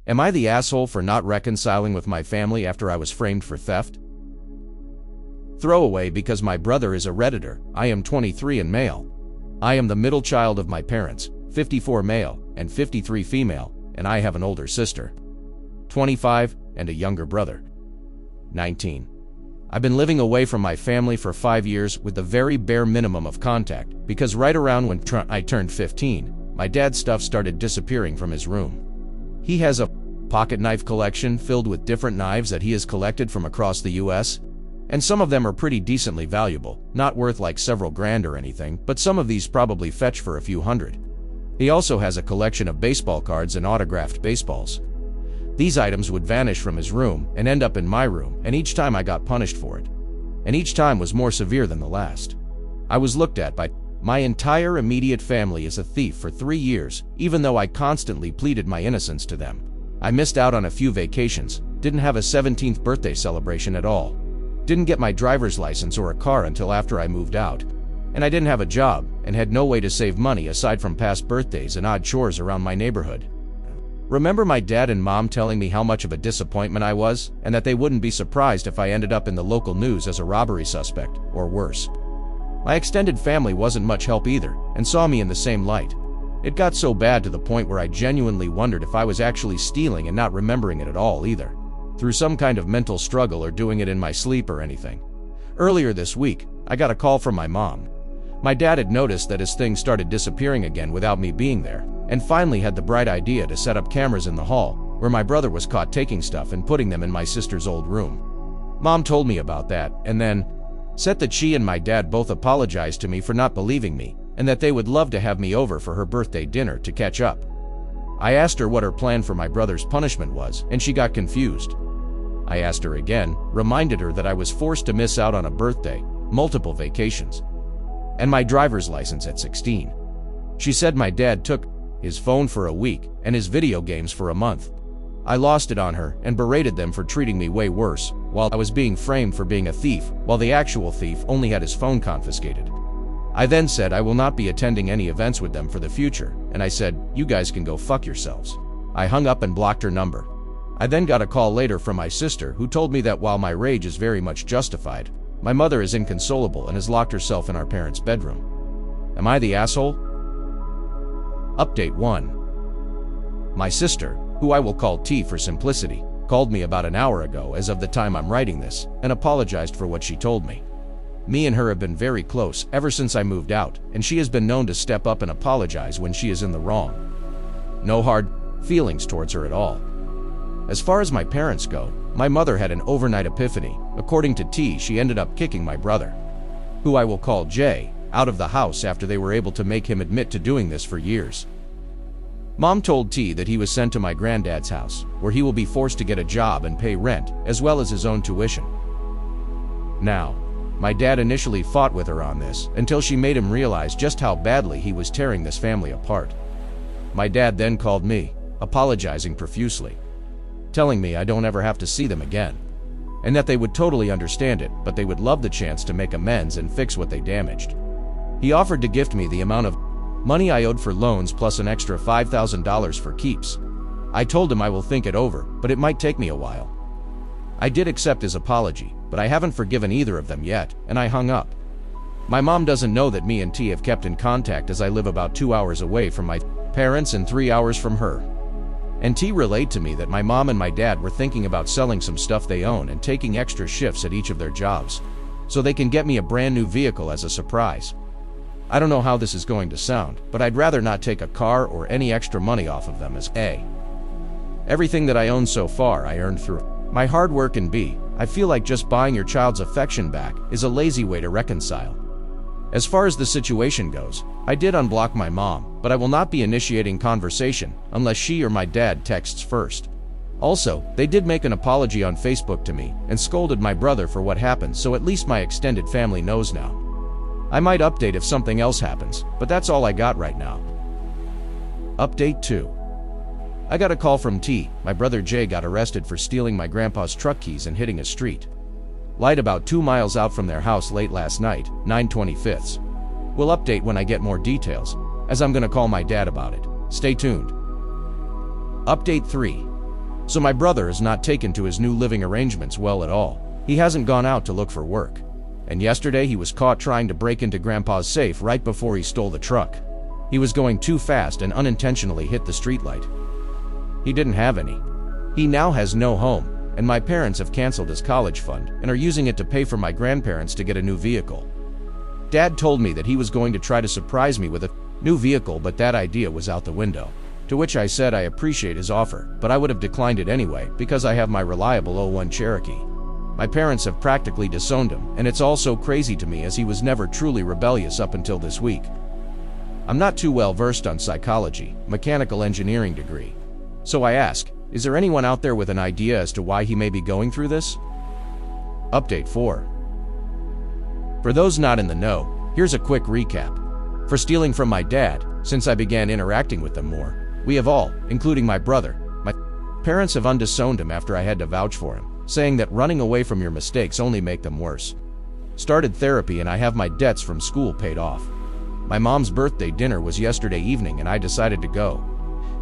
Am I the asshole for not reconciling with my family after I was framed for theft? Throwaway because my brother is a Redditor. I am 23 and male. I am the middle child of my parents, 54 male and 53 female, and I have an older sister, 25, and a younger brother, 19. I've been living away from my family for 5 years with the very bare minimum of contact because right around when I turned 15, my dad's stuff started disappearing from his room. He has a pocket knife collection filled with different knives that he has collected from across the US, and some of them are pretty decently valuable, not worth like several grand or anything, but some of these probably fetch for a few hundred. He also has a collection of baseball cards and autographed baseballs. These items would vanish from his room and end up in my room, and each time I got punished for it. And each time was more severe than the last. I was looked at by my entire immediate family as a thief for 3 years, even though I constantly pleaded my innocence to them. I missed out on a few vacations, didn't have a 17th birthday celebration at all, didn't get my driver's license or a car until after I moved out, and I didn't have a job and had no way to save money aside from past birthdays and odd chores around my neighborhood. Remember my dad and mom telling me how much of a disappointment I was, and that they wouldn't be surprised if I ended up in the local news as a robbery suspect, or worse. My extended family wasn't much help either, and saw me in the same light. It got so bad to the point where I genuinely wondered if I was actually stealing and not remembering it at all either, through some kind of mental struggle or doing it in my sleep or anything. Earlier this week, I got a call from my mom. My dad had noticed that his things started disappearing again without me being there, and finally had the bright idea to set up cameras in the hall, where my brother was caught taking stuff and putting them in my sister's old room. Mom told me about that, and then said that she and my dad both apologized to me for not believing me, and that they would love to have me over for her birthday dinner to catch up. I asked her what her plan for my brother's punishment was, and she got confused. I asked her again, reminded her that I was forced to miss out on a birthday, multiple vacations, and my driver's license at 16. She said my dad took his phone for a week and his video games for a month. I lost it on her and berated them for treating me way worse, while I was being framed for being a thief, while the actual thief only had his phone confiscated. I then said I will not be attending any events with them for the future, and I said, "You guys can go fuck yourselves." I hung up and blocked her number. I then got a call later from my sister who told me that while my rage is very much justified, my mother is inconsolable and has locked herself in our parents' bedroom. Am I the asshole? Update 1. My sister, who I will call T for simplicity, called me about an hour ago as of the time I'm writing this, and apologized for what she told me. Me and her have been very close ever since I moved out, and she has been known to step up and apologize when she is in the wrong. No hard feelings towards her at all. As far as my parents go, my mother had an overnight epiphany. According to T, she ended up kicking my brother, who I will call J, out of the house after they were able to make him admit to doing this for years. Mom told T that he was sent to my granddad's house, where he will be forced to get a job and pay rent, as well as his own tuition. Now, my dad initially fought with her on this, until she made him realize just how badly he was tearing this family apart. My dad then called me, apologizing profusely, telling me I don't ever have to see them again, and that they would totally understand it, but they would love the chance to make amends and fix what they damaged. He offered to gift me the amount of money I owed for loans plus an extra $5,000 for keeps. I told him I will think it over, but it might take me a while. I did accept his apology, but I haven't forgiven either of them yet, and I hung up. My mom doesn't know that me and T have kept in contact, as I live about 2 hours away from my parents and 3 hours from her. And T relayed to me that my mom and my dad were thinking about selling some stuff they own and taking extra shifts at each of their jobs, so they can get me a brand new vehicle as a surprise. I don't know how this is going to sound, but I'd rather not take a car or any extra money off of them, as A, everything that I own so far I earned through my hard work, and B, I feel like just buying your child's affection back is a lazy way to reconcile. As far as the situation goes, I did unblock my mom, but I will not be initiating conversation unless she or my dad texts first. Also, they did make an apology on Facebook to me and scolded my brother for what happened, so at least my extended family knows now. I might update if something else happens, but that's all I got right now. Update 2. I got a call from T. My brother Jay got arrested for stealing my grandpa's truck keys and hitting a street light about 2 miles out from their house late last night, 9/25. We'll update when I get more details, as I'm gonna call my dad about it. Stay tuned. Update 3. So my brother is not taken to his new living arrangements well at all. He hasn't gone out to look for work. And yesterday he was caught trying to break into Grandpa's safe right before he stole the truck. He was going too fast and unintentionally hit the streetlight. He didn't have any. He now has no home, and my parents have canceled his college fund and are using it to pay for my grandparents to get a new vehicle. Dad told me that he was going to try to surprise me with a new vehicle, but that idea was out the window. To which I said I appreciate his offer, but I would have declined it anyway because I have my reliable '01 Cherokee. My parents have practically disowned him, and it's all so crazy to me as he was never truly rebellious up until this week. I'm not too well versed on psychology, mechanical engineering degree. So I ask, is there anyone out there with an idea as to why he may be going through this? Update 4. For those not in the know, here's a quick recap. For stealing from my dad, since I began interacting with them more, we have all, including my brother, my parents have undisowned him after I had to vouch for him, saying that running away from your mistakes only make them worse. Started therapy and I have my debts from school paid off. My mom's birthday dinner was yesterday evening and I decided to go.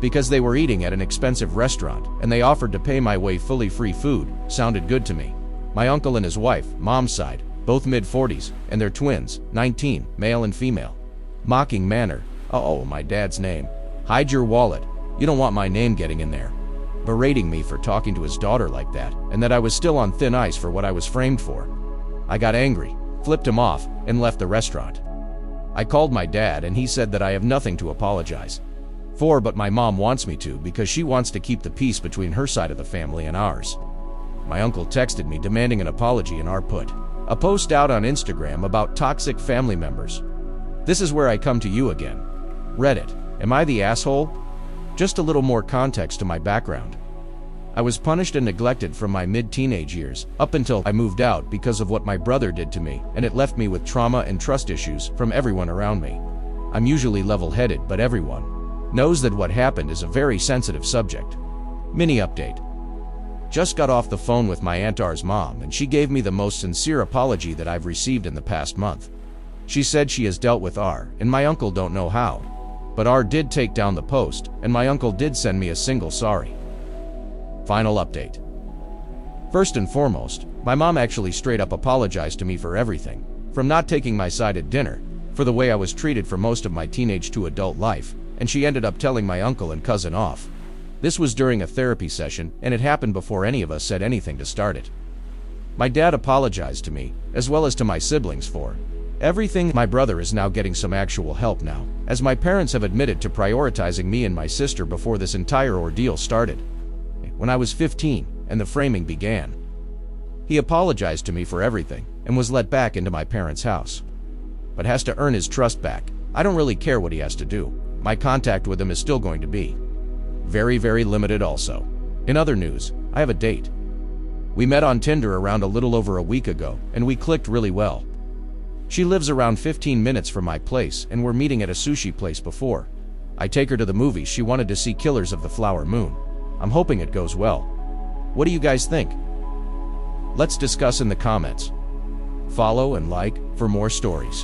Because they were eating at an expensive restaurant and they offered to pay my way fully free food, sounded good to me. My uncle and his wife, mom's side, both mid-40s, and their twins, 19, male and female. Mocking manner, oh, my dad's name. Hide your wallet, you don't want my name getting in there. Berating me for talking to his daughter like that, and that I was still on thin ice for what I was framed for. I got angry, flipped him off, and left the restaurant. I called my dad and he said that I have nothing to apologize for, but my mom wants me to because she wants to keep the peace between her side of the family and ours. My uncle texted me demanding an apology and put a post out on Instagram about toxic family members. This is where I come to you again. Reddit, am I the asshole? Just a little more context to my background. I was punished and neglected from my mid-teenage years, up until I moved out because of what my brother did to me, and it left me with trauma and trust issues from everyone around me. I'm usually level-headed, but everyone knows that what happened is a very sensitive subject. Mini update. Just got off the phone with my Aunt R's mom, and she gave me the most sincere apology that I've received in the past month. She said she has dealt with R, and my uncle don't know how. But R did take down the post, and my uncle did send me a single sorry. Final update. First and foremost, my mom actually straight up apologized to me for everything, from not taking my side at dinner, for the way I was treated for most of my teenage to adult life, and she ended up telling my uncle and cousin off. This was during a therapy session, and it happened before any of us said anything to start it. My dad apologized to me, as well as to my siblings for everything. My brother is now getting some actual help now, as my parents have admitted to prioritizing me and my sister before this entire ordeal started. When I was 15, and the framing began. He apologized to me for everything, and was let back into my parents' house. But has to earn his trust back. I don't really care what he has to do. My contact with him is still going to be very, very limited also. In other news, I have a date. We met on Tinder around a little over a week ago, and we clicked really well. She lives around 15 minutes from my place, and we're meeting at a sushi place before I take her to the movies. She wanted to see Killers of the Flower Moon. I'm hoping it goes well. What do you guys think? Let's discuss in the comments. Follow and like for more stories.